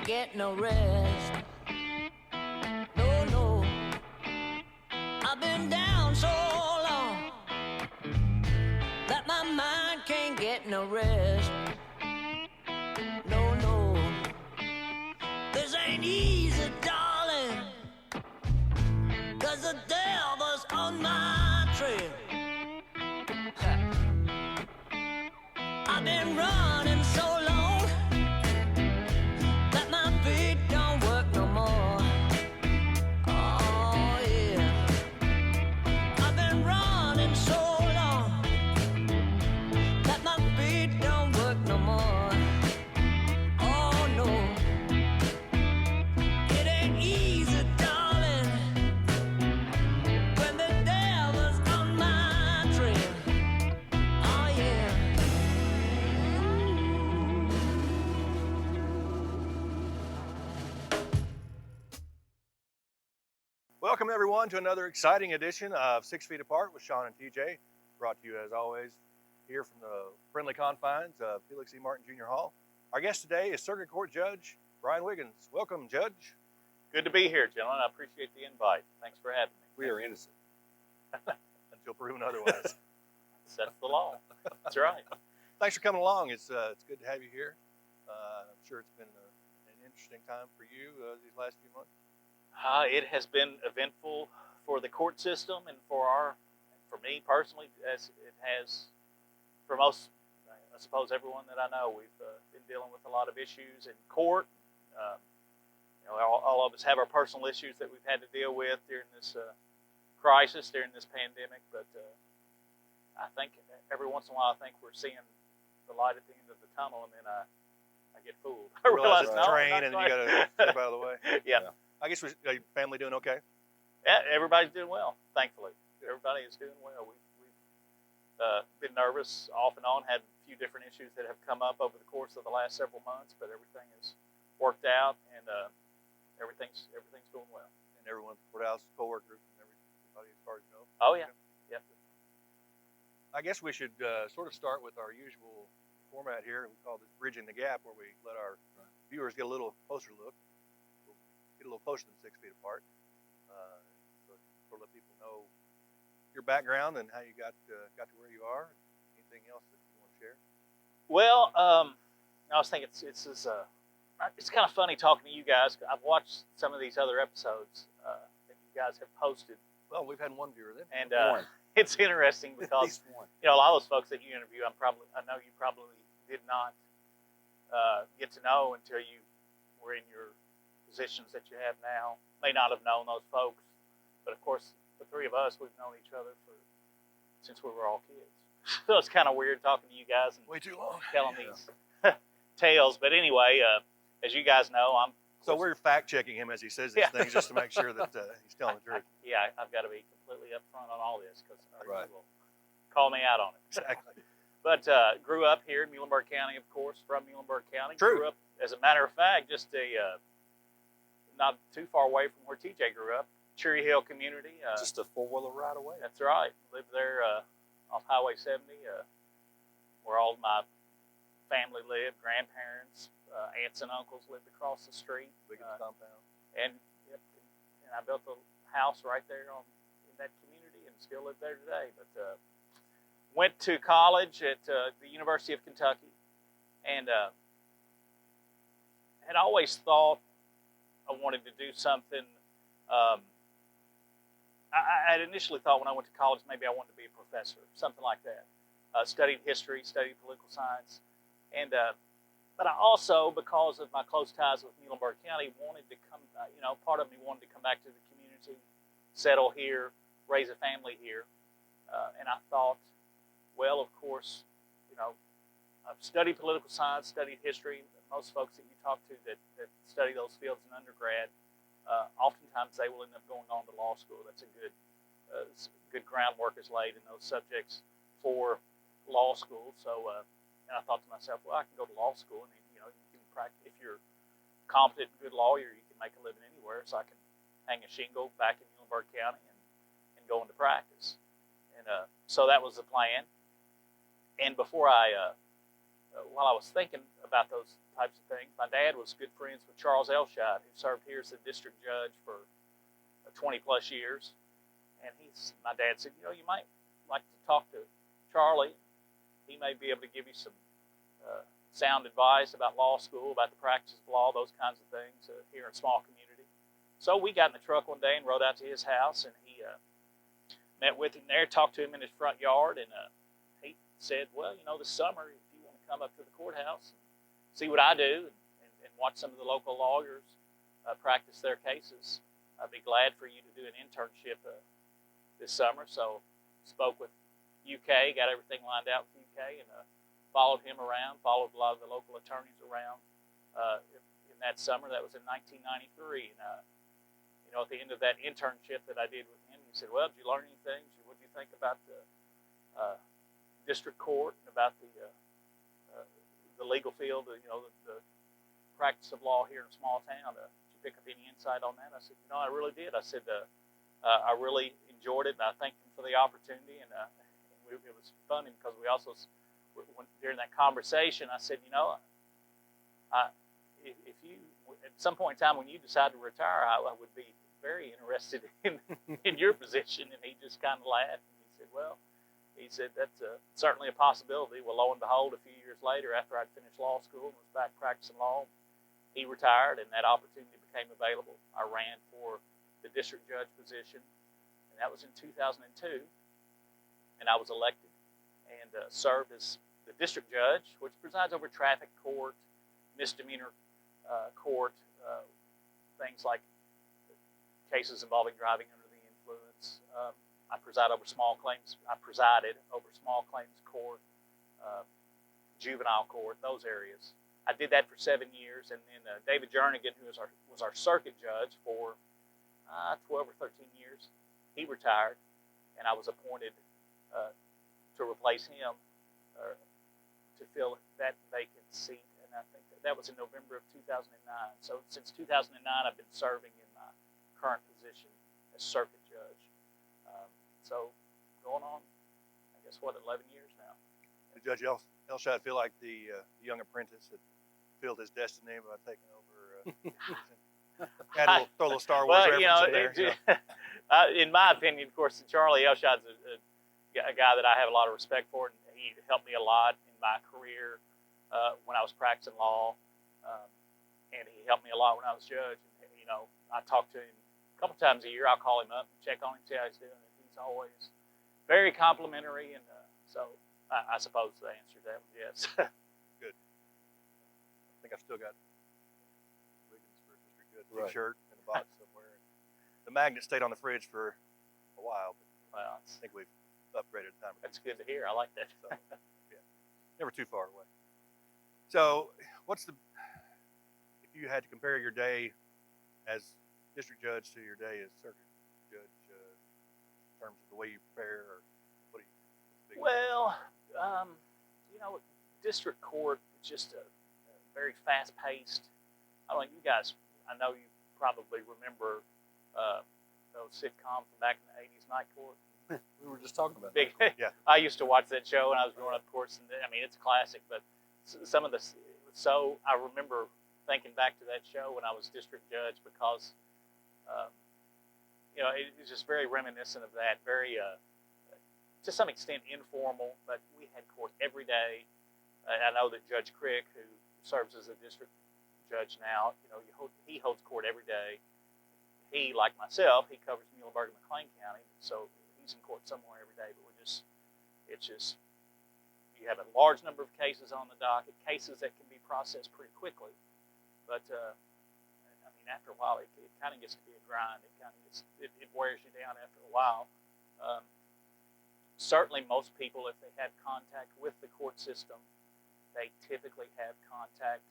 can't get no rest. No, no, I've been down so long that my mind can't get no rest. No, no, this ain't easy, darling, 'cause the devil's on my trail. I've been running so long that my feet don't work no more. Oh yeah, I've been running so long that my feet don't work no more. Oh no, it ain't easy, darling, when the devil's on my trail. Oh yeah. Welcome, everyone, to another exciting edition of 6 Feet Apart with Sean and TJ. Brought to you, as always, here from the friendly confines of Felix E. Martin Jr. Hall. Our guest today is Circuit Court Judge Brian Wiggins. Welcome, Judge. Good to be here, gentlemen. I appreciate the invite. Thanks for having me. We are innocent until proven otherwise. That's the law. That's right. Thanks for coming along. It's good to have you here. I'm sure it's been an interesting time for you these last few months. It has been eventful for the court system and for me personally, as it has for most, I suppose, everyone that I know. We've been dealing with a lot of issues in court. All of us have our personal issues that we've had to deal with during this crisis, during this pandemic. But I think every once in a while, I think we're seeing the light at the end of the tunnel, and then I get fooled. I realize it's no, a train, and quite. you got to step out of the way. Yeah. I guess are your family doing okay? Yeah, everybody's doing well, thankfully. Everybody is doing well. We've been nervous off and on, had a few different issues that have come up over the course of the last several months, but everything has worked out, and everything's going well. And everyone's courthouse, co-workers, and everybody as far as you know? Oh, yeah. Yeah. I guess we should sort of start with our usual format here. We call this Bridging the Gap, where we let our viewers get a little closer look. Get a little closer than 6 feet apart. So sort of let people know your background and how you got to where you are. Anything else that you want to share? Well, I was thinking it's kind of funny talking to you guys. I've watched some of these other episodes that you guys have posted. Well, we've had one viewer then. And it's interesting because a lot of those folks that you interview, I know you probably did not get to know until you were in your positions that you have now. May not have known those folks, but of course, the three of us, we've known each other since we were all kids. So it's kind of weird talking to you guys and way too long telling these tales. But anyway, as you guys know, So we're fact checking him as he says these things just to make sure that he's telling the truth. I've got to be completely upfront on all this because Right. you will call me out on it. Exactly. But grew up here in Muhlenberg County, of course, from Muhlenberg County. True. Grew up, as a matter of fact, just not too far away from where TJ grew up, Cherry Hill community. Just a four-wheeler ride away. That's right. Lived there off Highway 70, where all my family lived. Grandparents, aunts and uncles lived across the street. Wiggins compound. And I built a house right there in that community and still live there today. But went to college at the University of Kentucky, and had always thought I wanted to do something. I had initially thought when I went to college maybe I wanted to be a professor, something like that. Studied history, studied political science, and but I also, because of my close ties with Muhlenberg County, wanted to come. Part of me wanted to come back to the community, settle here, raise a family here, and I thought, well, of course, I've studied political science, studied history. Most folks that you talk to that study those fields in undergrad, oftentimes they will end up going on to law school. That's a good groundwork is laid in those subjects for law school. So, and I thought to myself, well, I can go to law school, and you can practice. If you're a competent, good lawyer, you can make a living anywhere. So I can hang a shingle back in Muhlenberg County and go into practice. And so that was the plan. And before while I was thinking about those types of things. My dad was good friends with Charles Elshad, who served here as the district judge for 20 plus years. And my dad said, you know, you might like to talk to Charlie. He may be able to give you some sound advice about law school, about the practice of law, those kinds of things here in a small community. So we got in the truck one day and rode out to his house, and he met with him there, talked to him in his front yard, and he said, well, you know, this summer, if you want to come up to the courthouse and see what I do and watch some of the local lawyers practice their cases, I'd be glad for you to do an internship this summer. So spoke with UK, got everything lined out with UK, and followed him around, followed a lot of the local attorneys around in that summer. That was in 1993. And, you know, at the end of that internship that I did with him, he said, well, did you learn anything? What do you think about the district court and about the legal field, you know, the practice of law here in a small town? Did you pick up any insight on that? I said, you know, I really did. I said, I really enjoyed it, and I thanked him for the opportunity. And it was funny because we also, during that conversation, I said, you know, if you, at some point in time when you decide to retire, I would be very interested in your position. And he just kind of laughed. And he said, well, that's certainly a possibility. Well, lo and behold, a few years later, after I'd finished law school and was back practicing law, he retired, and that opportunity became available. I ran for the district judge position, and that was in 2002. And I was elected and served as the district judge, which presides over traffic court, misdemeanor court, things like cases involving driving under the influence. I presided over small claims court, juvenile court, those areas. I did that for 7 years, and then David Jernigan, who was our circuit judge for 12 or 13 years, he retired, and I was appointed to replace him, to fill that vacant seat, and I think that was in November of 2009. So since 2009, I've been serving in my current position as circuit judge. So going on, I guess, 11 years now. Did Judge Elshad feel like the young apprentice had fulfilled his destiny by taking over? Throw a little Star Wars reference in there. In my opinion, of course, Charlie Elshad's a guy that I have a lot of respect for, and he helped me a lot in my career when I was practicing law, and he helped me a lot when I was judge. And, you know, I talk to him a couple times a year. I'll call him up and check on him, see how he's doing. And he's always very complimentary, and so I suppose the answer to that was yes. Good. I think I've still got Wiggins for district judge t-shirt in the box somewhere. The magnet stayed on the fridge for a while, but I think we've upgraded the time. That's good to hear. I like that. So, yeah, never too far away. So, if you had to compare your day as district judge to your day as circuit judge, in terms of the way you prepare, or what do you? Well, you know, district court is just a very fast-paced. I don't know, you guys, I know you probably remember those sitcoms from back in the 80s, Night Court. We were just talking about Big, that. Yeah. I used to watch that show when I was growing up, of course, and I mean, it's a classic, but some of the, so I remember thinking back to that show when I was district judge because, you know, it was just very reminiscent of that, very, to some extent informal, but we had court every day. I know that Judge Crick, who serves as a district judge now, you know, he holds court every day. He, like myself, he covers Muhlenberg and McLean County, so he's in court somewhere every day. But it's just, you have a large number of cases on the docket, cases that can be processed pretty quickly. But I mean, after a while, it kind of gets to be a grind. It wears you down after a while. Certainly, most people, if they have contact with the court system, they typically have contact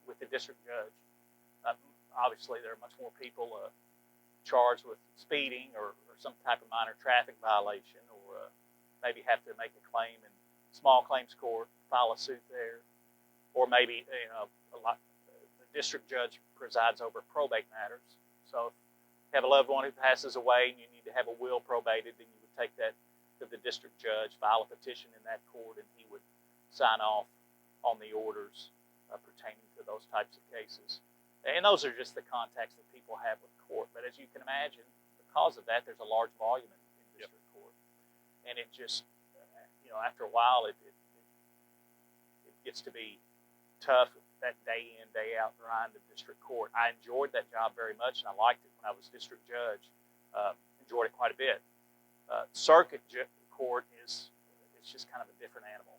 with the district judge. Obviously, there are much more people charged with speeding or some type of minor traffic violation, or maybe have to make a claim in small claims court, file a suit there, or maybe the district judge presides over probate matters. So, if you have a loved one who passes away and you need to have a will probated, then you would take that to the district judge, file a petition in that court, and he would sign off on the orders pertaining to those types of cases. And those are just the contacts that people have with court. But as you can imagine, because of that, there's a large volume in district court. And it just, after a while, it gets to be tough, that day in, day out grind of district court. I enjoyed that job very much, and I liked it when I was district judge. Enjoyed it quite a bit. Circuit court is just kind of a different animal.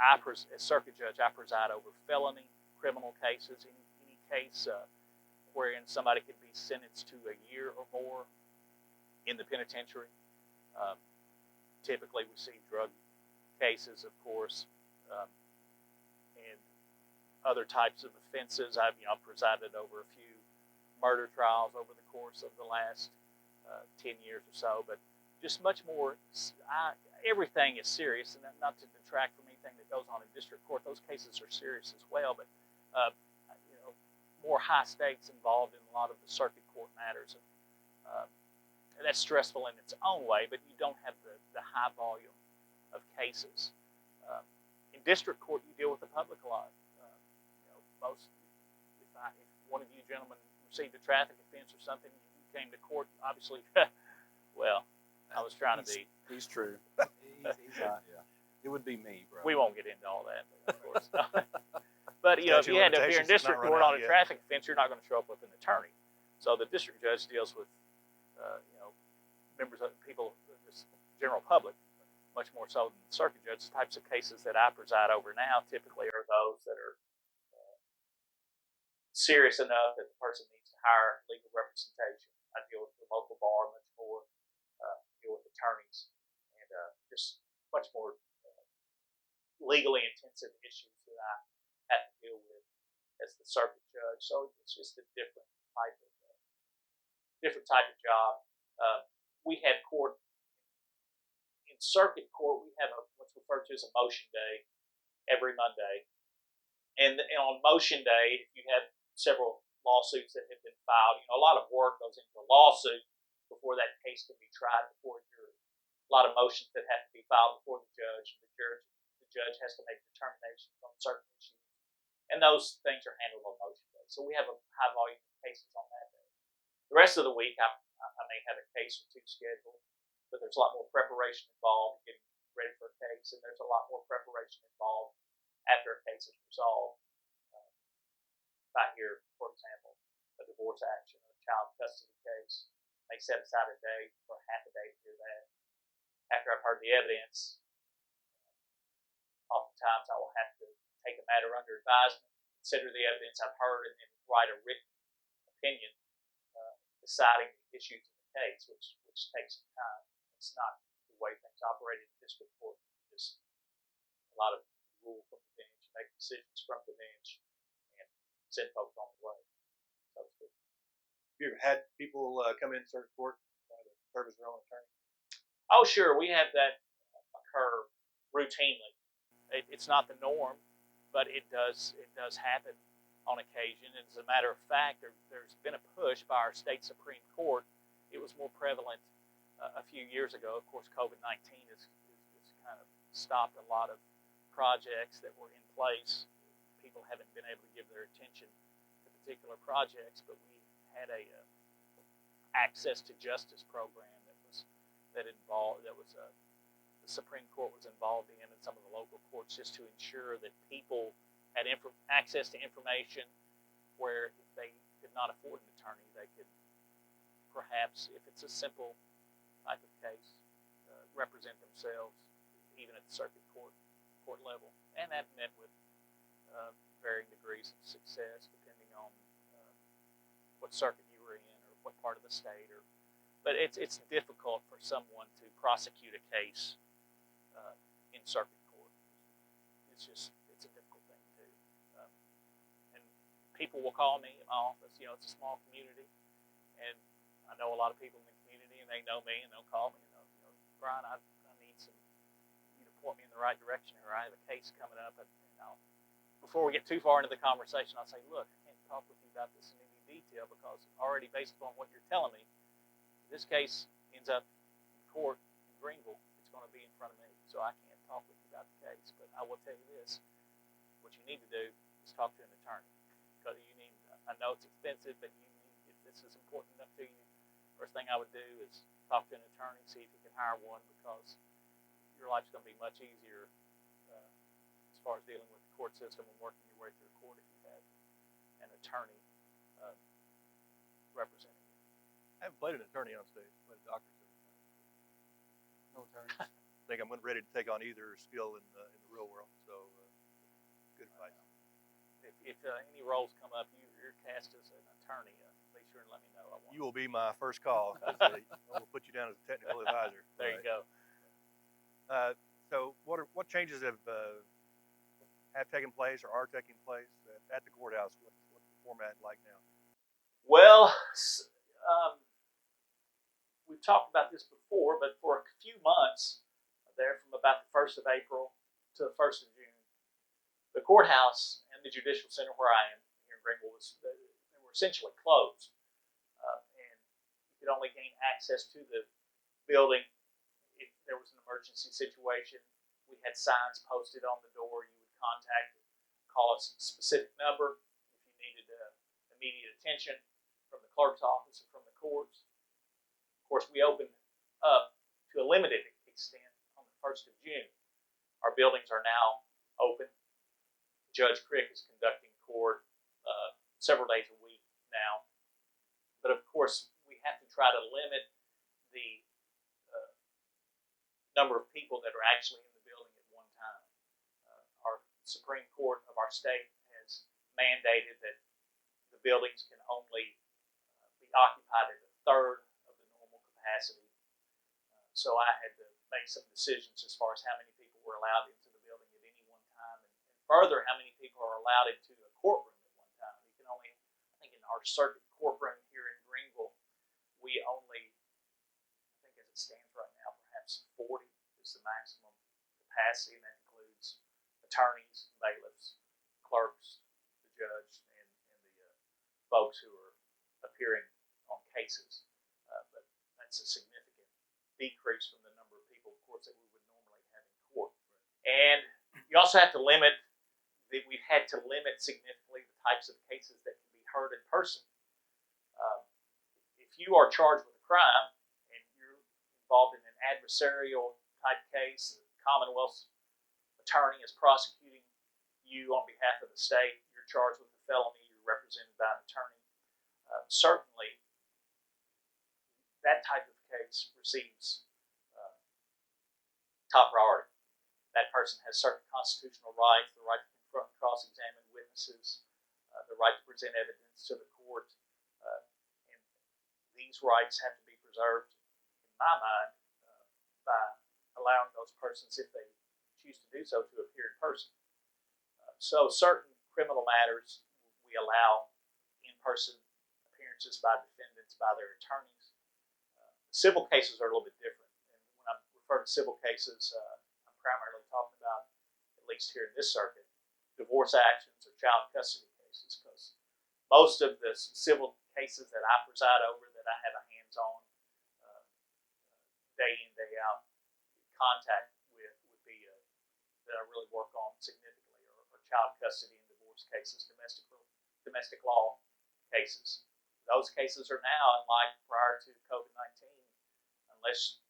As circuit judge, I preside over felony criminal cases, any case wherein somebody could be sentenced to a year or more in the penitentiary. Typically, we see drug cases, of course, and other types of offenses. I've presided over a few murder trials over the course of the last 10 years or so, but just much more. Everything is serious, and not to detract from anything that goes on in district court. Those cases are serious as well, but more high stakes involved in a lot of the circuit court matters. And that's stressful in its own way, but you don't have the high volume of cases. In district court, you deal with the public a lot. If one of you gentlemen received a traffic offense or something, you came to court, obviously, well, I was trying to be. He's true. He's not, yeah. It would be me, bro. We won't get into all that, of course. But, if you had to appear in district court on a traffic offense, you're not going to show up with an attorney. So the district judge deals with, members of people, the general public, much more so than the circuit judge. The types of cases that I preside over now typically are those that are serious enough that the person needs to hire legal representation. I deal with the local bar much more, deal with attorneys, and just much more legally intensive issues that I have to deal with as the circuit judge. So it's just a different type of job. We have court in circuit court. We have what's referred to as a motion day every Monday, and on motion day, if you have several lawsuits that have been filed, a lot of work goes into a lawsuit before that case can be tried before a jury. A lot of motions that have to be filed before the judge, and the judge has to make determinations on certain issues, and those things are handled on motion day. So we have a high volume of cases on that day. The rest of the week, I may have a case or two scheduled, but there's a lot more preparation involved getting ready for a case, and there's a lot more preparation involved after a case is resolved. If I hear, for example, a divorce action or a child custody case, they set aside a day or half a day to hear that. After I've heard the evidence, oftentimes I will have to take a matter under advisement, consider the evidence I've heard, and then write a written opinion deciding the issues in the case, which takes some time. It's not the way things operate in district court. Just a lot of rule from the bench, make decisions from the bench, and send folks on the way. So it's good. Have you ever had people come in circuit court trying to serve as their own attorney? Oh, sure. We have that occur routinely. It's not the norm, but it does happen on occasion. And as a matter of fact, there's been a push by our state Supreme Court. It was more prevalent a few years ago. Of course, COVID-19 has kind of stopped a lot of projects that were in place. People haven't been able to give their attention to particular projects, but we had a access to justice program the Supreme Court was involved in, and some of the local courts, just to ensure that people had access to information where if they could not afford an attorney, they could perhaps, if it's a simple type of case, represent themselves even at the circuit court level. And that met with varying degrees of success depending on what circuit you were in or what part of the state. But it's difficult for someone to prosecute a case in circuit court. It's a difficult thing to do. And people will call me in my office. It's a small community, and I know a lot of people in the community, and they know me, and they'll call me. Brian, I need you to point me in the right direction, or I have a case coming up. And before we get too far into the conversation, I'll say, look, I can't talk with you about this in any detail because already based upon what you're telling me, if this case ends up in court in Greenville, it's going to be in front of me, so I can't talk with you about the case. But I will tell you this: what you need to do is talk to an attorney. Because you need, I know it's expensive, but you need, if this is important enough to you, first thing I would do is talk to an attorney, see if you can hire one, because your life's going to be much easier as far as dealing with the court system and working your way through court if you have an attorney representing you. I haven't played an attorney on stage. I played a doctor several times. No attorney. I think I'm ready to take on either skill in the real world. So, good advice. If any roles come up, you're cast as an attorney, be sure and let me know. I want You will be my first call. We'll put you down as a technical advisor. There you go. So, what changes have taken place or are taking place at the courthouse? What's the format like now? Well, we've talked about this before, but for a few months, there from about the 1st of April to the 1st of June, the courthouse and the judicial center where I am here in Greenville they were essentially closed, and you could only gain access to the building if there was an emergency situation. We had signs posted on the door. You would call us a specific number if you needed immediate attention from the clerk's office or from the courts. Of course, we opened up to a limited extent on the 1st of June. Our buildings are now open. Judge Crick is conducting court several days a week now. But of course, we have to try to limit the number of people that are actually in the building at one time. Our Supreme Court of our state has mandated that the buildings can only be occupied at a third of the normal capacity. So I had to make some decisions as far as how many people were allowed into the building at any one time, and further, how many people are allowed into a courtroom at one time. You can only, I think in our circuit courtroom here in Greenville, we only, I think as it stands right now, perhaps 40 is the maximum capacity, and that includes attorneys, bailiffs, clerks, the judge, and the folks who are appearing on cases. But that's a significant decrease from the number of people, of course, that we would normally have in court. And you also have to limit, we've had to limit significantly the types of cases that can be heard in person. If you are charged with a crime and you're involved in an adversarial type case, the Commonwealth's attorney is prosecuting you on behalf of the state, you're charged with a felony, you're represented by an attorney, certainly that type of case receives top priority. That person has certain constitutional rights, the right to confront and cross-examine witnesses, the right to present evidence to the court, and these rights have to be preserved, in my mind, by allowing those persons, if they choose to do so, to appear in person. So certain criminal matters, we allow in-person appearances by defendants, by their attorneys. Civil cases are a little bit different. And when I refer to civil cases, I'm primarily talking about, at least here in this circuit, divorce actions or child custody cases, because most of the civil cases that I preside over, that I have a hands-on, day in, day out contact with, would be that I really work on significantly, or child custody and divorce cases, domestic law cases. Those cases are now, unlike prior to COVID-19, unless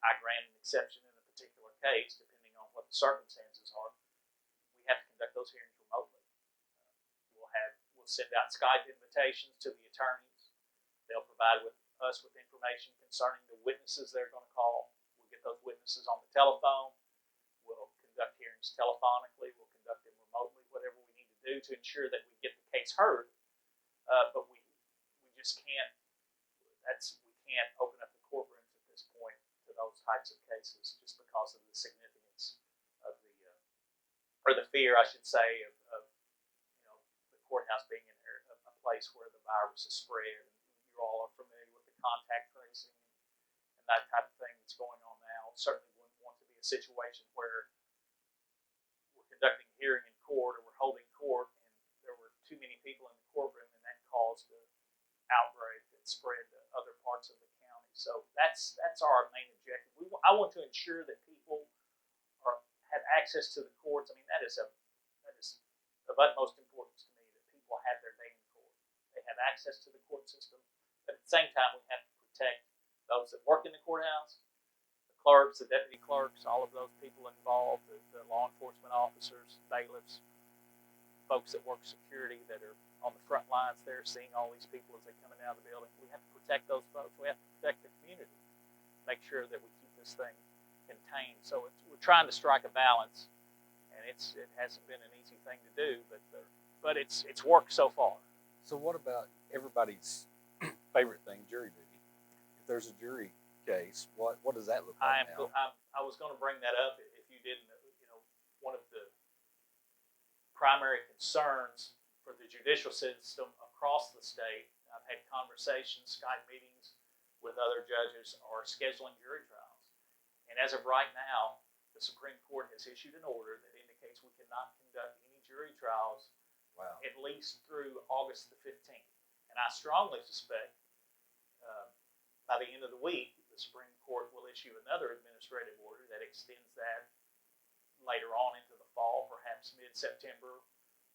I grant an exception in a particular case, depending on what the circumstances are, we have to conduct those hearings remotely. We'll send out Skype invitations to the attorneys. They'll provide us with information concerning the witnesses they're going to call. We'll get those witnesses on the telephone. We'll conduct hearings telephonically. We'll conduct them remotely, whatever we need to do to ensure that we get the case heard. But we just can't. We can't open up the courtrooms at this point to those types of cases, just because of the significance of the fear, I should say, of the courthouse being a place where the virus is spread. You all are familiar with the contact tracing and that type of thing that's going on now. Certainly wouldn't want to be a situation where we're conducting a hearing in court, or we're holding court, and there were too many people in the courtroom, and that caused an outbreak that spread to other parts of the county. So that's our main objective. I want to ensure that people have access to the courts. I mean, that is of utmost importance to me that people have their day in court. They have access to the court system, but at the same time, we have to protect those that work in the courthouse, the clerks, the deputy clerks, all of those people involved, the law enforcement officers, bailiffs, folks that work security that are on the front lines there seeing all these people as they come in and out of the building. We have to protect those folks. We have to protect the community, make sure that we keep this thing contained. So we're trying to strike a balance, and it hasn't been an easy thing to do, but it's worked so far. So what about everybody's favorite thing, jury duty? If there's a jury case, what does that look like now? I was going to bring that up if you didn't. One of the primary concerns for the judicial system across the state, I've had conversations, Skype meetings with other judges, are scheduling jury trials. And as of right now, the Supreme Court has issued an order that indicates we cannot conduct any jury trials at least through August the 15th. And I strongly suspect by the end of the week, the Supreme Court will issue another administrative order that extends that later on into the fall, perhaps mid-September,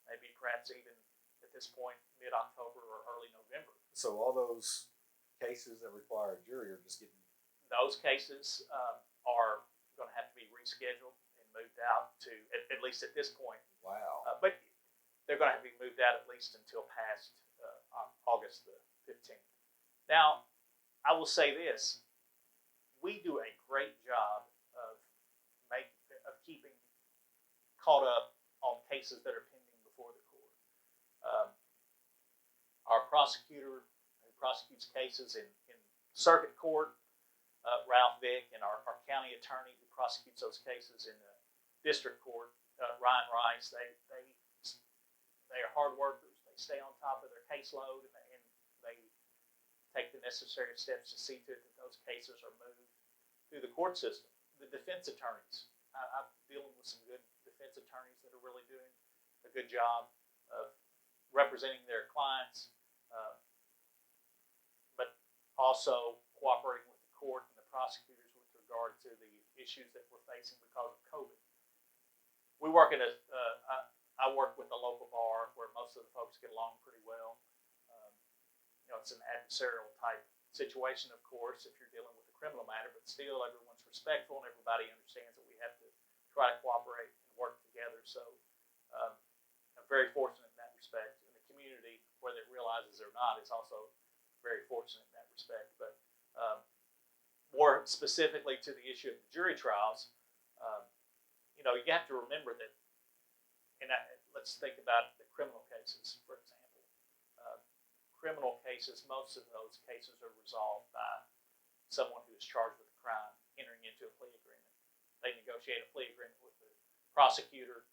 maybe perhaps even at this point mid-October or early November. So all those cases that require a jury are just getting... Those cases are going to have to be rescheduled and moved out to, at least at this point. Wow. But they're going to have to be moved out at least until past August the 15th. Now, I will say this. We do a great job of keeping caught up on cases that are pending before the court. Our prosecutor who prosecutes cases in circuit court, Ralph Vick, and our county attorney who prosecutes those cases in the district court, Ryan Rice, they are hard workers. They stay on top of their caseload, and they take the necessary steps to see to it that those cases are moved through the court system. The defense attorneys, I'm dealing with some good defense attorneys that are really doing a good job of representing their clients, but also cooperating with the court and the prosecutors with regard to the issues that we're facing because of COVID. We work at I work with a local bar where most of the folks get along pretty well. It's an adversarial type situation, of course, if you're dealing with a criminal matter, but still everyone's respectful and everybody understands that we have to try to cooperate and work together. So I'm very fortunate in that respect. And the community, whether it realizes it or not, is also very fortunate in that respect. But more specifically to the issue of the jury trials, you have to remember that, and let's think about the criminal cases, for example. Criminal cases, most of those cases are resolved by someone who is charged with a crime entering into a plea agreement. They negotiate a plea agreement with the prosecutor,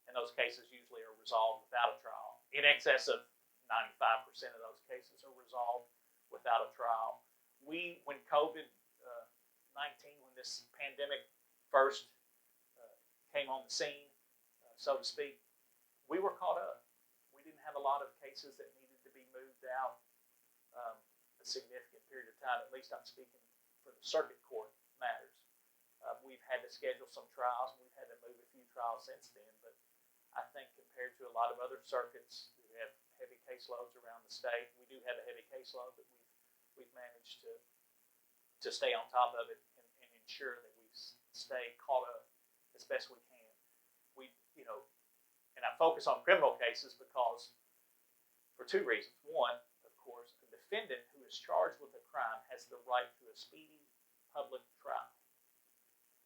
and those cases usually are resolved without a trial. In excess of 95% of those cases are resolved without a trial. When COVID-19, when this pandemic first came on the scene, so to speak, we were caught up. We didn't have a lot of cases that needed to be moved out a significant period of time. At least I'm speaking for the circuit court matters. We've had to schedule some trials, and we've had to move a few trials since then. But I think compared to a lot of other circuits who have heavy caseloads around the state, we do have a heavy caseload, but we've managed to stay on top of it and ensure that we stay caught up as best we can. And I focus on criminal cases because for two reasons. One, of course, the defendant who is charged with a crime has the right to a speedy public trial.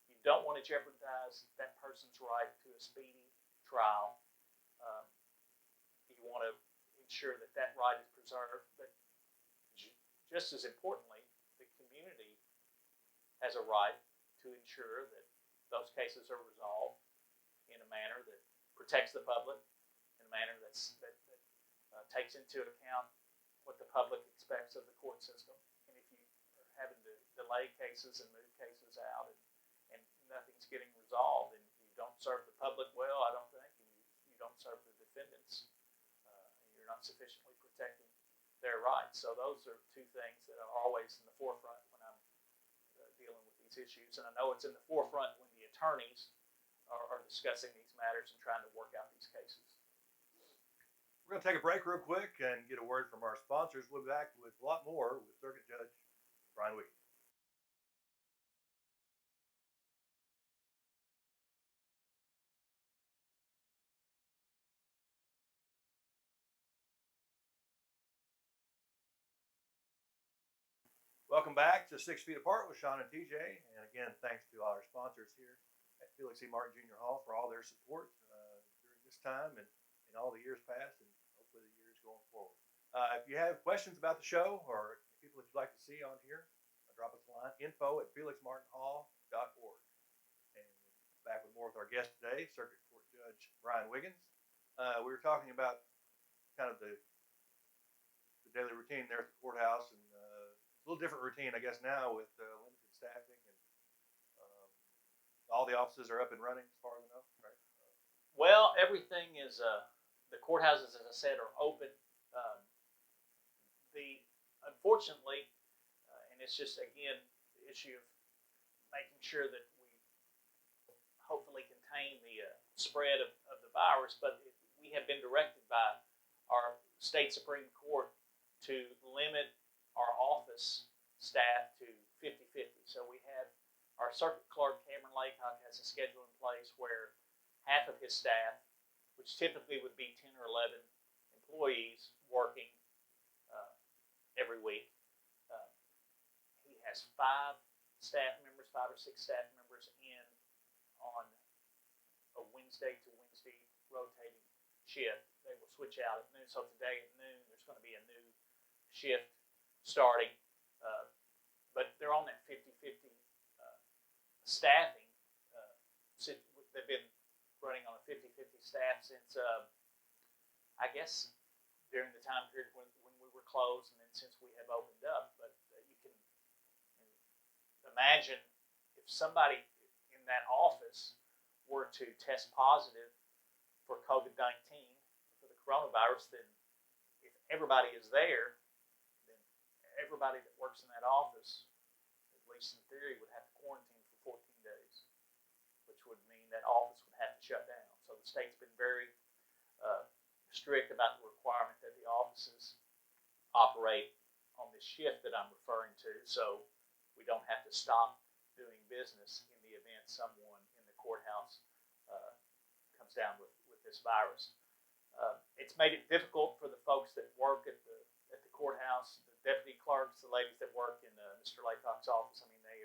You don't want to jeopardize that person's right to a speedy trial. You want to ensure that that right is preserved. But just as importantly, the community has a right to ensure that those cases are resolved in a manner that protects the public, in a manner that takes into account what the public expects of the court system. And if you are having to delay cases and move cases out and nothing's getting resolved, and you don't serve the public well, I don't think, and you don't serve the defendants, and you're not sufficiently protecting their rights. So those are two things that are always in the forefront when I'm dealing with these issues. And I know it's in the forefront when the attorneys are discussing these matters and trying to work out these cases. going to take a break real quick and get a word from our sponsors. We'll be back with a lot more with Circuit Judge Brian Wiggins. Welcome back to 6 Feet Apart with Sean and TJ. And again, thanks to all our sponsors here at Felix E. Martin Jr. Hall for all their support during this time and in all the years past and hopefully the years going forward. If you have questions about the show or people that you'd like to see on here, drop us a line, info@felixmartinhall.org. And back with more with our guest today, Circuit Court Judge Brian Wiggins. We were talking about kind of the daily routine there at the courthouse, and it's a little different routine, I guess, now with limited staffing, and all the offices are up and running as far as I know, right? Well, everything is, the courthouses, as I said, are open. Unfortunately, and it's just, again, the issue of making sure that we hopefully contain the spread of the virus, but we have been directed by our state Supreme Court to limit our office staff to 50-50. So we have our circuit clerk, Cameron Laycock, has a schedule in place where half of his staff, which typically would be 10 or 11 employees working every week, he has 5 or 6 staff members in on a Wednesday to Wednesday rotating shift. They will switch out at noon. So today at noon, there's going to be a new shift starting, but they're on that 50-50 staffing. They've been running on a 50-50 staff since, I guess, during the time period when we were closed, and then since we have opened up. But you can imagine if somebody in that office were to test positive for COVID-19, for the coronavirus, then if everybody is there, then everybody that works in that office, at least in theory, would have to quarantine for 14 days, which would mean that office would have to shut down. So the state's been very strict about the requirement that the offices operate on this shift that I'm referring to, so we don't have to stop doing business in the event someone in the courthouse comes down with this virus. It's made it difficult for the folks that work at the courthouse, the deputy clerks, the ladies that work in Mr. Laycock's office. I mean, they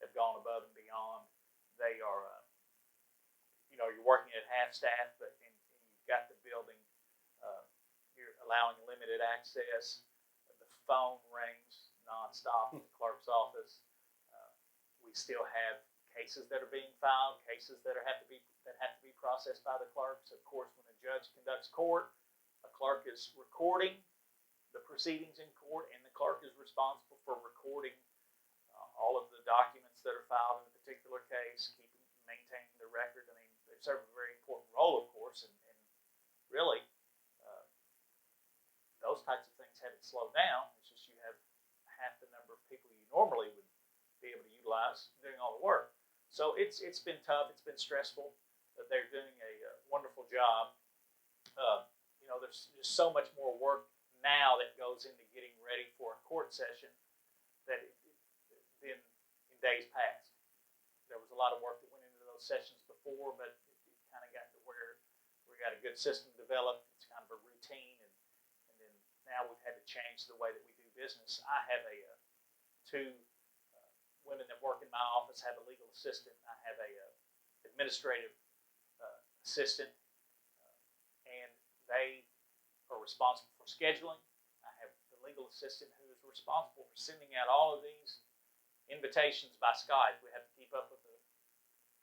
have gone above and beyond. They are, you're working at half staff, but and you've got the building. You're allowing limited access. The phone rings nonstop in the clerk's office. We still have cases that are being filed, cases that have to be processed by the clerks. Of course, when a judge conducts court, a clerk is recording the proceedings in court, and the clerk is responsible for recording all of the documents that are filed in a particular case, maintaining the record. I mean, they serve a very important role, of course, and really, those types of things haven't slowed down. It's just you have half the number of people you normally would be able to utilize doing all the work. So it's been tough. It's been stressful. But they're doing a wonderful job. There's just so much more work now that goes into getting ready for a court session than in days past. There was a lot of work that went into those sessions before, but it kind of got to where we got a good system developed. It's kind of a routine, and then now we've had to change the way that we do business. I have two women that work in my office. Have a legal assistant. I have a administrative assistant, and they are responsible for scheduling. I have the legal assistant who is responsible for sending out all of these invitations by Skype. We have to keep up with a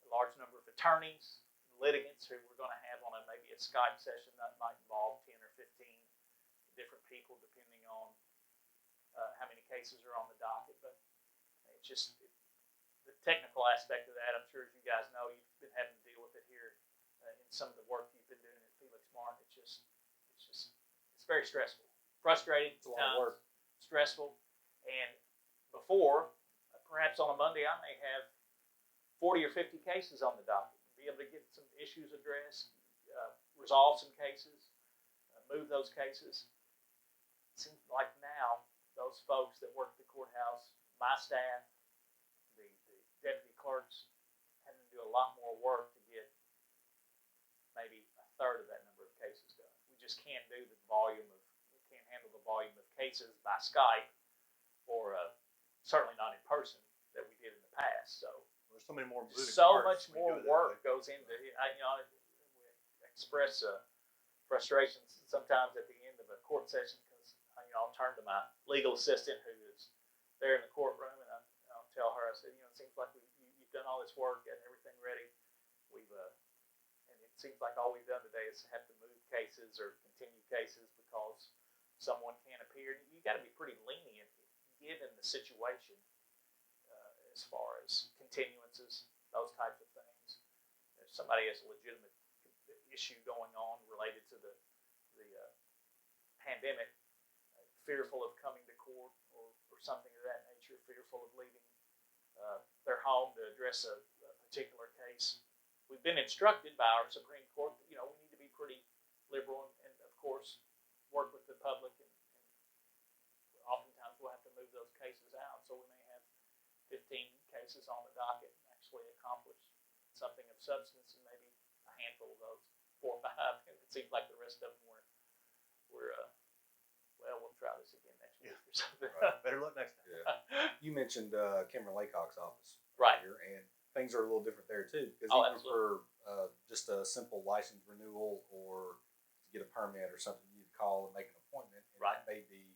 large number of attorneys, litigants who we're going to have on maybe a Skype session that might involve 10 or 15 different people, depending on how many cases are on the docket. But it's just the technical aspect of that. I'm sure, as you guys know, you've been having to deal with it here in some of the work you've been doing at Felix Martin. It's very stressful, frustrating, It's a lot of work. stressful. And before, perhaps on a Monday, I may have 40 or 50 cases on the docket. Be able to get some issues addressed, resolve some cases. move those cases. It seems like now those folks that work at the courthouse, my staff, the deputy clerks, having to do a lot more work to get maybe a third of that number of cases done. We just can't do the volume of, we can't handle the volume of cases by Skype or certainly not in person that we did in the past. So There's so many more moving so parts much when you more do it that work way. goes into it. We express frustrations sometimes at the end of a court session because I'll turn to my legal assistant who is there in the courtroom and I'll tell her, I said, it seems like you've done all this work, getting everything ready. And it seems like all we've done today is have to move cases or continue cases because someone can't appear. You got to be pretty lenient given the situation as far as continuances, those types of things. If somebody has a legitimate issue going on related to the pandemic, fearful of coming to court or something of that nature, fearful of leaving their home to address a particular case. We've been instructed by our Supreme Court that we need to be pretty liberal and of course work with the public and oftentimes we'll have to move those cases out. So we may have 15 cases on the docket and actually accomplish something of substance and maybe a handful of those, 4 or 5. And it seems like the rest of them we'll try this again next week or something. Right. Better luck next time. Yeah. You mentioned Cameron Laycock's office, Right? Here, and things are a little different there too. Because Oh, even absolutely. for just a simple license renewal or to get a permit or something, you need to call and make an appointment, and Right. that may be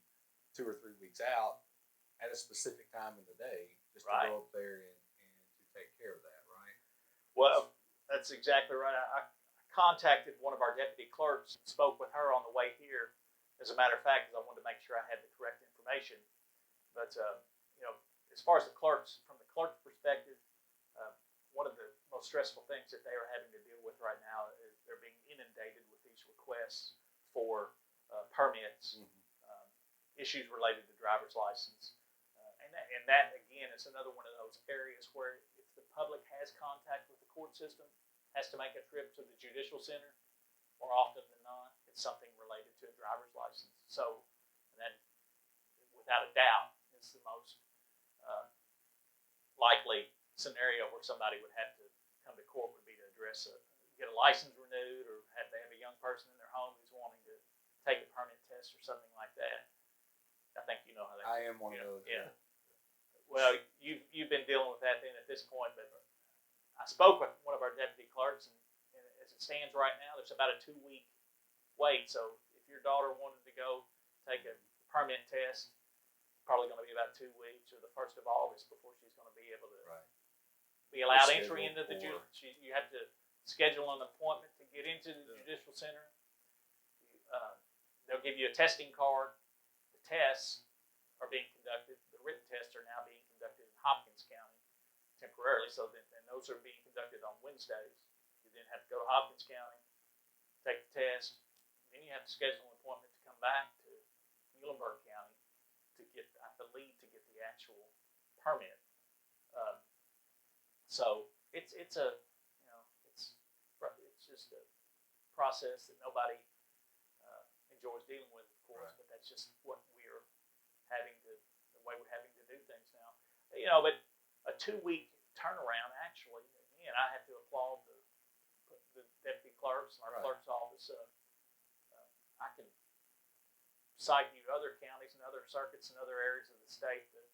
2 or 3 weeks out at a specific time in the day, just Right. to go up there and to take care of that, right? Well, that's exactly right. I contacted one of our deputy clerks, spoke with her on the way here. As a matter of fact, because I wanted to make sure I had the correct information. But as far as the clerks, from the clerk perspective, one of the most stressful things that they are having to deal with right now is they're being inundated with these requests for permits, issues related to driver's license, and that again is another one of those areas where if the public has contact with the court system, has to make a trip to the judicial center, more often than not, it's something related to a driver's license. So, and then without a doubt, is the most likely scenario where somebody would have to come to court would be to get a license renewed, or they have a young person in their home who's wanting to take a permit test or something like that. I think you know how that. I am one of those. Yeah. Well, you've been dealing with that then at this point, but I spoke with one of our deputy clerks, and as it stands right now, there's about a 2-week wait. So if your daughter wanted to go take a permit test, probably going to be about 2 weeks or the 1st of August before she's going to be able to be allowed entry into the you have to schedule an appointment to get into the judicial center. They'll give you a testing card. The tests are being conducted. The written tests are now being conducted in Hopkins County temporarily, so and those are being conducted on Wednesdays. You then have to go to Hopkins County, take the test, then you have to schedule an appointment to come back to Muhlenberg County to get, I believe, to get the actual permit. So it's just a process that nobody enjoys dealing with, of course, but that's just what we're the way we're having to do things now. But a 2-week turnaround, actually, again, I have to applaud the deputy clerks and our clerk's office. I can cite you other counties and other circuits and other areas of the state that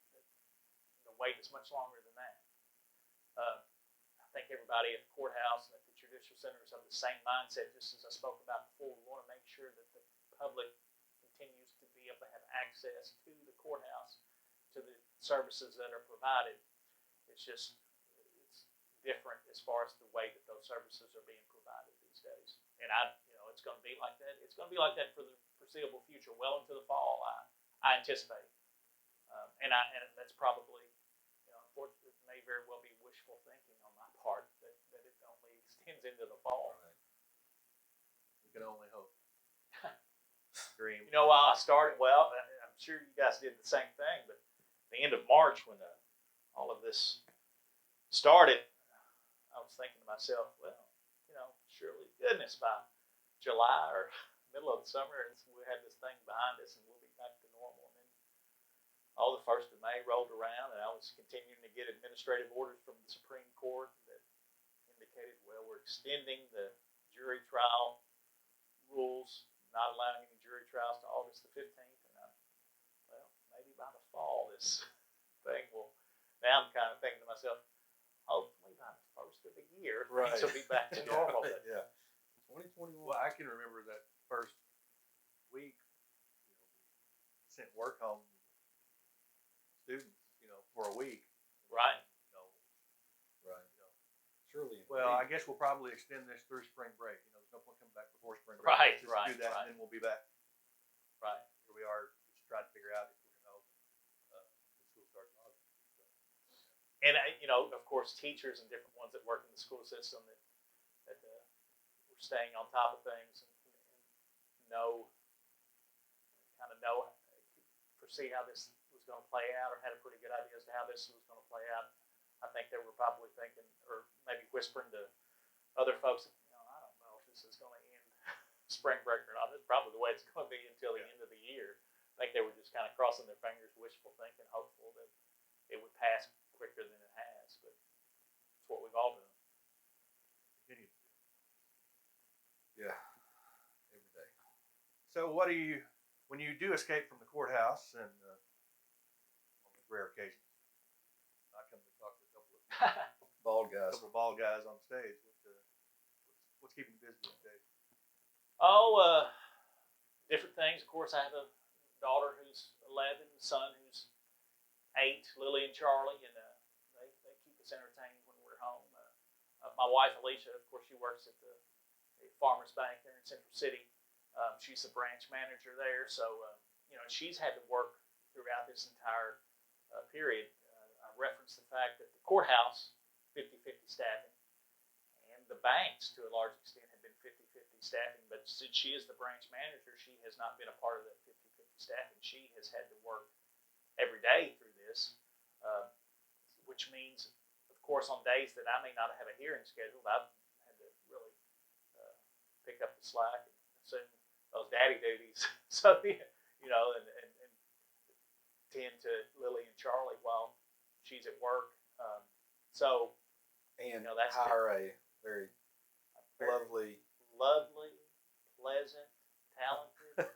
the wait is much longer than that. I think everybody at the courthouse and at the judicial centers have the same mindset, just as I spoke about before. We want to make sure that the public continues to be able to have access to the courthouse, to the services that are provided. It's different as far as the way that those services are being provided these days. And it's going to be like that. It's going to be like that for the foreseeable future, well into the fall, I anticipate. And that's probably, unfortunately, it may very well be wishful thinking on my part that it only extends into the fall. Right. We can only hope. Dream. While I started, well, I'm sure you guys did the same thing, but at the end of March when all of this started, I was thinking to myself, well, surely, goodness, by July or middle of the summer, and so we had this thing behind us, and we'll be back to normal. And then all the 1st of May rolled around, and I was continuing to get administrative orders from the Supreme Court that indicated, well, we're extending the jury trial rules, not allowing any jury trials to August the 15th. And well, maybe by the fall this thing will. Now I'm kind of thinking to myself, hopefully by the 1st of the year, things will be back to normal. But Yeah. 2021. Well, I can remember that first week, we sent work home students, for a week. right. Right. Surely. Well, I guess we'll probably extend this through spring break. There's no point coming back before spring break. Right, Let's just right, do that, right. and then we'll be back. Right. Here we are, just trying to figure out if we're going to open when school starts in August. And of course, teachers and different ones that work in the school system that were staying on top of things and foresee how this was going to play out, or had a pretty good idea as to how this was going to play out. I think they were probably thinking, or maybe whispering to other folks, I don't know if this is going to end spring break or not. That's probably the way it's going to be until the end of the year. I think they were just kind of crossing their fingers, wishful thinking, hopeful that it would pass quicker than it has. But it's what we've all done. Continue. Yeah. Every day. So what do you, when you do escape from the courthouse, and on rare occasions, I come to talk to a couple Bald guys. of bald guys on stage. What's keeping you busy these days? Different things. Of course, I have a daughter who's 11, a son who's 8, Lily and Charlie, and they keep us entertained when we're home. My wife, Alicia, of course, she works at the Farmers Bank there in Central City. She's the branch manager there, so she's had to work throughout this entire period. I referenced the fact that the courthouse, 50-50 staffing, and the banks, to a large extent, have been 50-50 staffing, but since she is the branch manager, she has not been a part of that 50-50 staffing. She has had to work every day through this, which means, of course, on days that I may not have a hearing scheduled, I've had to really pick up the slack and assume those daddy duties. So, and tend to Lily and Charlie while she's at work. And that's hire a very lovely, pleasant, talented.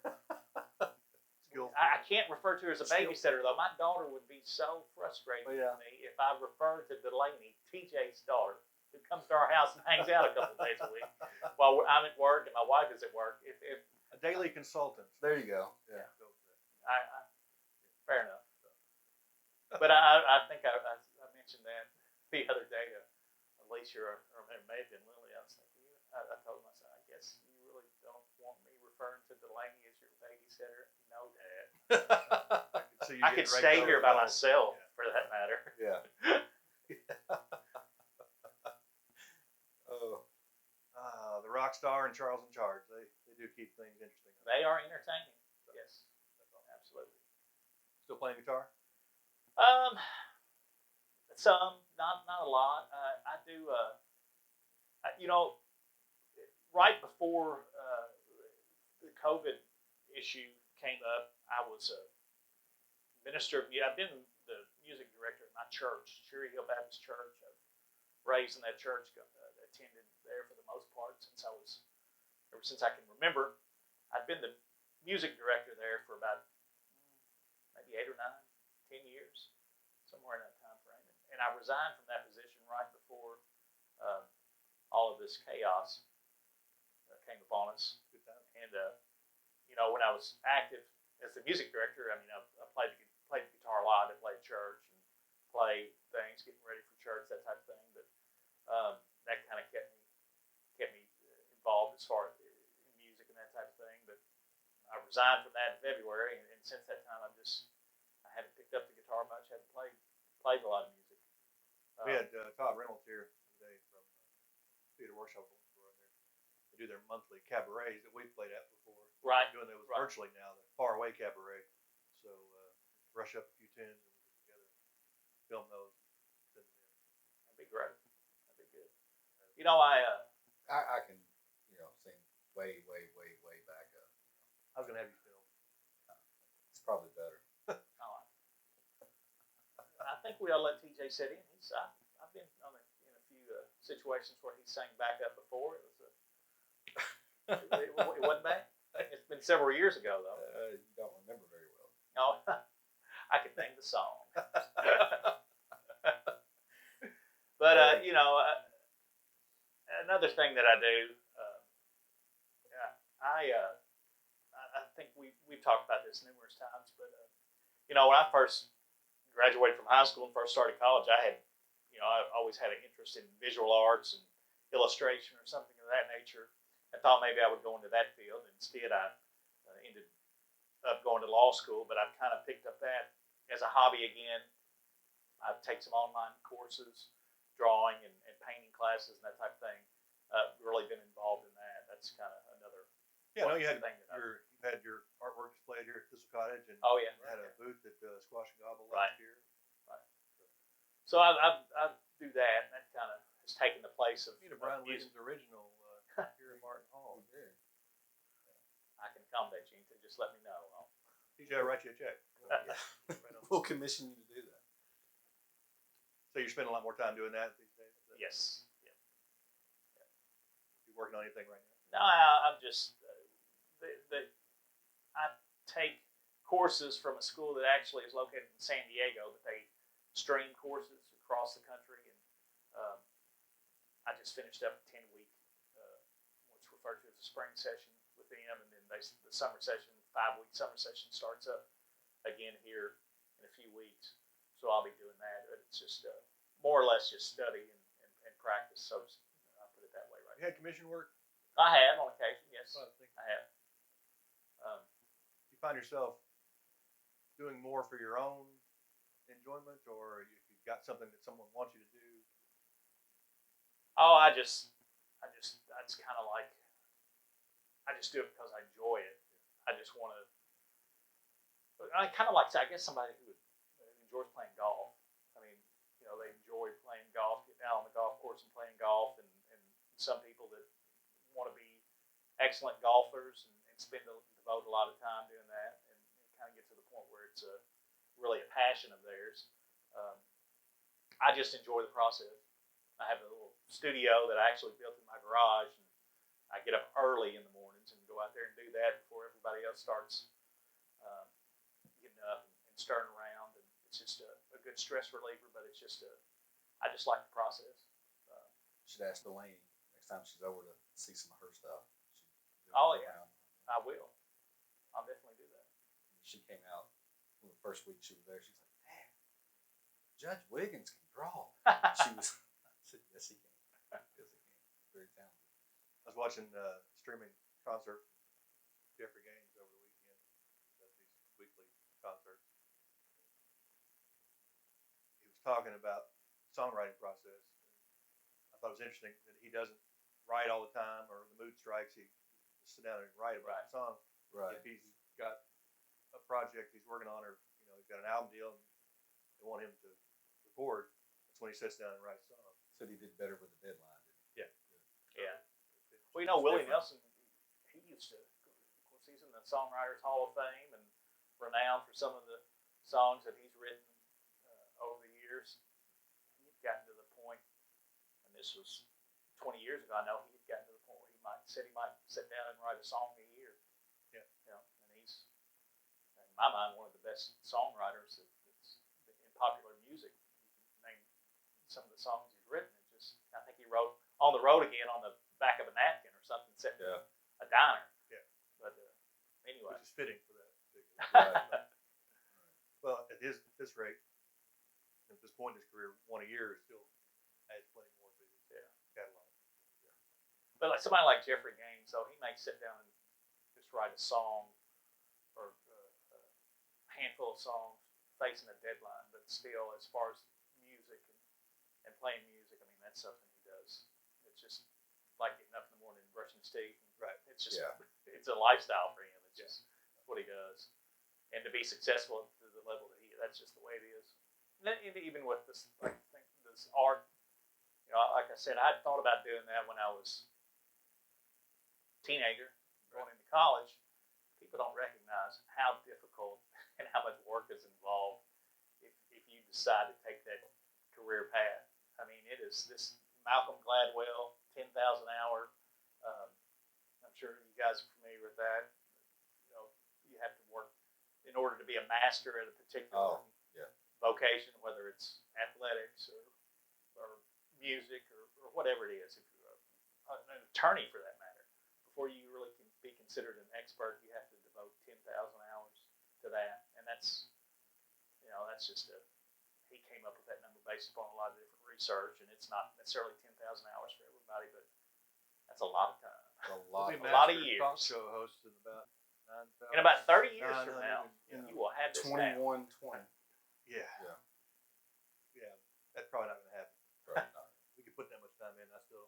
Skillful. I can't refer to her as a babysitter, though. My daughter would be so frustrated with me if I referred to Delaney, TJ's daughter, who comes to our house and hangs out a couple days a week while I'm at work and my wife is at work. If A daily consultant. There you go. Yeah. fair enough. But I think I mentioned that the other day to Alicia, or it may have been Lily. I was thinking, I told myself, I guess you really don't want me referring to Delaney as your babysitter. No, Dad. I could stay here by myself, for that matter. Yeah. Oh. The rock star and Charles in Charge. They do keep things interesting. They are entertaining. Yes, absolutely. Still playing guitar? Some, not a lot. I do. Right before the COVID issue came up, I was a minister. I've been the music director at my church, Cherry Hill Baptist Church. I've raised in that church, attended there for the most part ever since I can remember. I've been the music director there for about maybe 8 or 9, 10 years, somewhere in that time frame. And I resigned from that position right before all of this chaos came upon us. And when I was active as the music director, I played the guitar a lot. I played church and played things, getting ready for church, that type of thing. But that kind of kept me involved as far as in music and that type of thing. But I resigned from that in February, and since that time, I haven't picked up the guitar much. I haven't played a lot of music. We had Todd Reynolds here today from Theater Workshop. They do their monthly cabarets that we've played at before. Right. Doing those virtually now, the Far Away Cabaret. So brush up a few tunes and we'll get together, film those, send them in. That'd be great. That'd be good. I can, sing way back. going to have you film. It's probably better. Oh, I think we ought to let TJ sit in. I've been in a few situations where he sang backup before. It wasn't bad. It's been several years ago though. You don't remember very well. No, I can name the song. But another thing that I do, I think we've talked about this numerous times. But when I first graduated from high school and first started college, I always had an interest in visual arts and illustration or something of that nature. I thought maybe I would go into that field. Instead, I ended up going to law school, but I've kind of picked up that as a hobby again. I've taken some online courses, drawing and painting classes and that type of thing. Really been involved in that. That's kind of another Yeah, I know you had thing that you had your artwork displayed here at Thistle Cottage, and Oh, yeah. had a booth at Squash and Gobble Right. last year. So I do that, and that kind of has taken the place of You need a Brian music. Wiggins original here in Martin Hall. I can accommodate you. Just let me know. TJ, I'll write you a check. We'll commission you to do that. So you're spending a lot more time doing that these days? Yes. Yeah. You working on anything right now? No, I'm just I take courses from a school that actually is located in San Diego, but they stream courses across the country, and I just finished up a 10-week, what's referred to as a spring session with them, and then the summer session, 5-week summer session starts up again here in a few weeks. So I'll be doing that. But it's just more or less just study and practice. So I'll put it that way, right? You had commission work? I have on occasion, yes. I have. You find yourself doing more for your own enjoyment, or if you've got something that someone wants you to do? Oh, that's kind of like, I just do it because I enjoy it. I just want to, I kind of like, I guess somebody who enjoys playing golf. I mean, they enjoy playing golf, getting out on the golf course and playing golf, and some people that want to be excellent golfers and devote a lot of time doing that, and kind of get to the point where it's really a passion of theirs. I just enjoy the process. I have a little studio that I actually built in my garage, and I get up early in the mornings and go out there and do that before everybody else starts getting up and stirring around. And it's just a good stress reliever, but it's just I just like the process. You should ask Delaney next time she's over to see some of her stuff. Oh, yeah. I will. I'll definitely do that. She came out the first week she was there. She's like, "Man, Judge Wiggins can draw." She was. I said, "Yes, he can. Yes, he can. Very talented." I was watching streaming concert from Jeffrey Gaines over the weekend. He does these weekly concerts. He was talking about songwriting process. I thought it was interesting that he doesn't write all the time, or the mood strikes, he just sit down and write about the songs. Right. If he's got a project he's working on, or he's got an album deal and they want him to record, that's when he sits down and writes songs. Said he did better with the deadline, didn't he? Yeah. Well, Willie Nelson, he used to, of course, he's in the Songwriters Hall of Fame and renowned for some of the songs that he's written over the years. He'd gotten to the point, and this was 20 years ago, I know he'd gotten to the point where he might sit down and write a song a year. Yeah. And he's, in my mind, one of the best songwriters that's in popular music. You can name some of the songs he's written. I think he wrote "On the Road Again" on the back of a napkin or something, set in a diner. Yeah. But anyway. Which is fitting for that. Right. Well, at this rate, at this point in his career, one a year is still adds plenty more to his catalog. Yeah. But like somebody like Jeffrey Gaines, so he may sit down and just write a song or a handful of songs facing a deadline, but still, as far as music and playing music, I mean, that's something he does. It's just like getting up in the morning and brushing his teeth. Right. It's just it's a lifestyle for him. It's just what he does, and to be successful to the level that that's just the way it is. And then even with this, this art, like I said, I had thought about doing that when I was a teenager, going into college. People don't recognize realize how difficult and how much work is involved if you decide to take that career path. I mean, it is this Malcolm Gladwell, 10,000 hour. I'm sure you guys are familiar with that. You know, you have to work in order to be a master at a particular vocation, whether it's athletics or music or whatever it is. If you're an attorney, for that matter, before you really can be considered an expert, you have to devote 10,000 hours to that, and that's just he came up with that number based upon a lot of different research, and it's not necessarily 10,000 hours for everybody, but that's a lot of time. A lot of years. Talk show hosts in about 9,000. In about 30 years from 900, now, you will have this down. 2120. Yeah. Yeah. Yeah. That's probably not going to happen. Right. We could put that much time in. I still.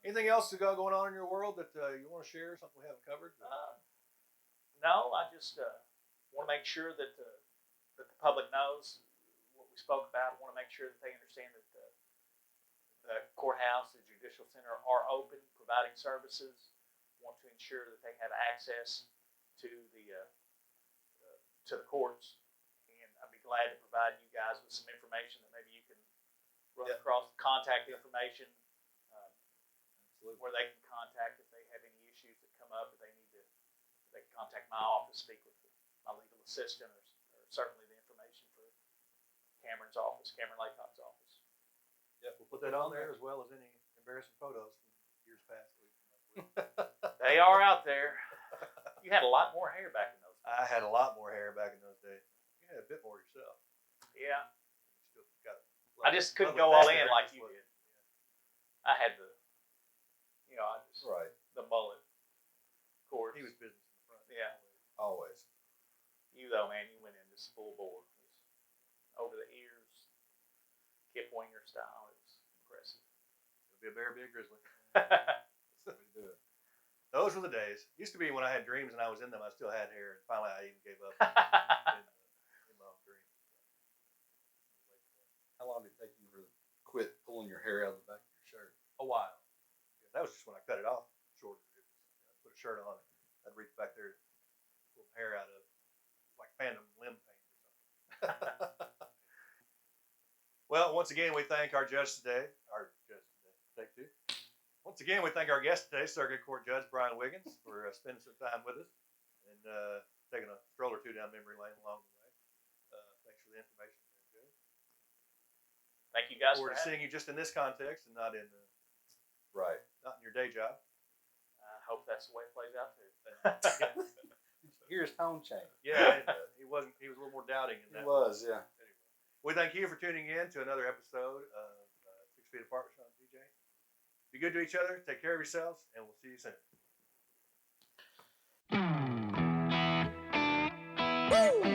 Anything else going on in your world that you want to share? Something we haven't covered? No, I just want to make sure that the public knows what we spoke about. I want to make sure that they understand that the courthouse, the judicial center are open, providing services. Want to ensure that they have access to the courts, and I'd be glad to provide you guys with some information that maybe you can run across contact information where they can contact if they have any issues that come up, if they need to. They can contact my office, speak with my legal assistant, or certainly the information for Cameron's office, Cameron Laycock's office. Yep, we'll put that on there as well as any embarrassing photos from years past that we've come up with. They are out there. You had a lot more hair back in those days. I had a lot more hair back in those days. You had a bit more yourself. Yeah. You still got I just couldn't lovely go all back in hair, like just you what- did. I had Right. the mullet. Of course. He was business in the front. Yeah. Always. You though, man, you went in this full bore. It was over the ears, Kip Winger style. It was impressive. It'll be a very big grizzly. We do it. Those were the days. Used to be when I had dreams and I was in them, I still had hair, and finally I even gave up in my own dreams. How long did it take you to quit pulling your hair out of the back of your shirt? A while. Yeah, that was just when I cut it off shorter. It was, I put a shirt on, I'd reach back there, pull the hair out of it. It was like phantom limb pain or something. Well, once again, we thank our judge today. Take two. Once again, we thank our guest today, Circuit Court Judge Brian Wiggins, for spending some time with us and taking a stroll or two down memory lane along the way. Thanks for the information, Judge. Thank you guys Forward for to having seeing you just in this context and not in Right. your day job. I hope that's the way it plays out too. Here's tone change. Yeah, he was a little more doubting in It that. was, yeah. Anyway, we thank you for tuning in to another episode of 6 Feet Apart with Sean and DJ. Be good to each other. Take care of yourselves, and we'll see you soon. Woo!